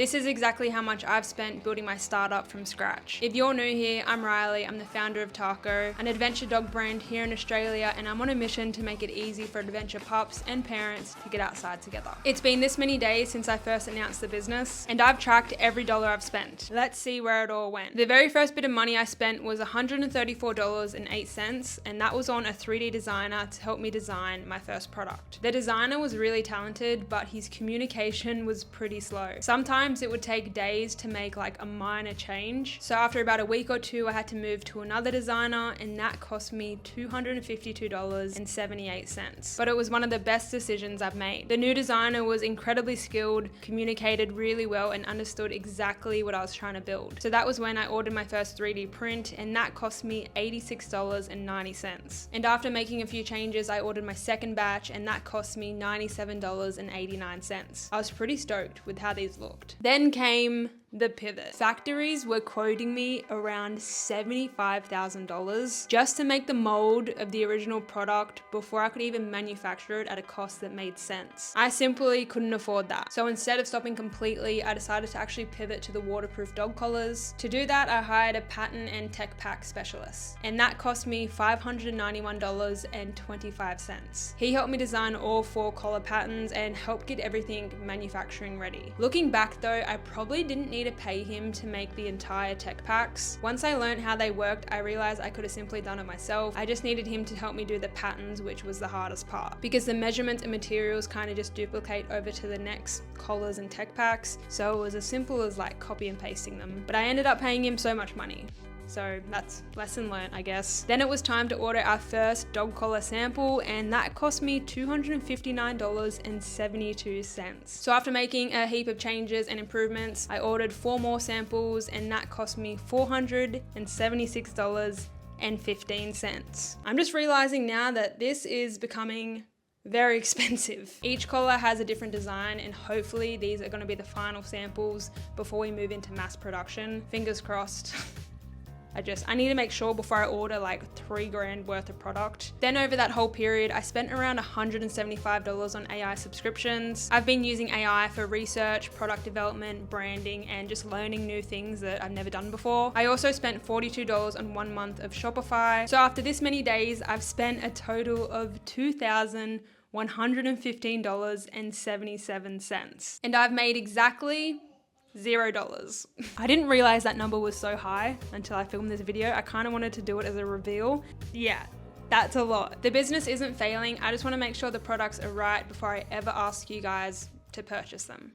This is exactly how much I've spent building my startup from scratch. If you're new here, I'm Rylee. I'm the founder of Taco, an adventure dog brand here in Australia, and I'm on a mission to make it easy for adventure pups and parents to get outside together. It's been this many days since I first announced the business, and I've tracked every dollar I've spent. Let's see where it all went. The very first bit of money I spent was $134.08, and that was on a 3D designer to help me design my first product. The designer was really talented, but his communication was pretty slow. Sometimes it would take days to make like a minor change. So after about a week or two, I had to move to another designer, and that cost me $252.78. But it was one of the best decisions I've made. The new designer was incredibly skilled, communicated really well, and understood exactly what I was trying to build. So that was when I ordered my first 3D print, and that cost me $86.90. And after making a few changes, I ordered my second batch, and that cost me $97.89. I was pretty stoked with how these looked. Then came the pivot. Factories were quoting me around $75,000 just to make the mold of the original product before I could even manufacture it at a cost that made sense. I simply couldn't afford that. So instead of stopping completely, I decided to actually pivot to the waterproof dog collars. To do that, I hired a patent and tech pack specialist, and that cost me $591.25. He helped me design all 4 collar patterns and helped get everything manufacturing ready. Looking back though, I probably didn't need to pay him to make the entire tech packs. Once I learned how they worked, I realized I could have simply done it myself. I just needed him to help me do the patterns, which was the hardest part, because the measurements and materials kind of just duplicate over to the next collars and tech packs. So it was as simple as like copy and pasting them. But I ended up paying him so much money. So that's lesson learned, I guess. Then it was time to order our first dog collar sample, and that cost me $259.72. So after making a heap of changes and improvements, I ordered 4 more samples, and that cost me $476.15. I'm just realizing now that this is becoming very expensive. Each collar has a different design, and hopefully these are going to be the final samples before we move into mass production. Fingers crossed. I need to make sure before I order like $3,000 worth of product. Then over that whole period, I spent around $175 on AI subscriptions. I've been using AI for research, product development, branding, and just learning new things that I've never done before. I also spent $42 on 1 month of Shopify. So after this many days, I've spent a total of $2,115.77. And I've made exactly $0. I didn't realize that number was so high until I filmed this video. I kind of wanted to do it as a reveal. Yeah, that's a lot. The business isn't failing. I just want to make sure the products are right before I ever ask you guys to purchase them.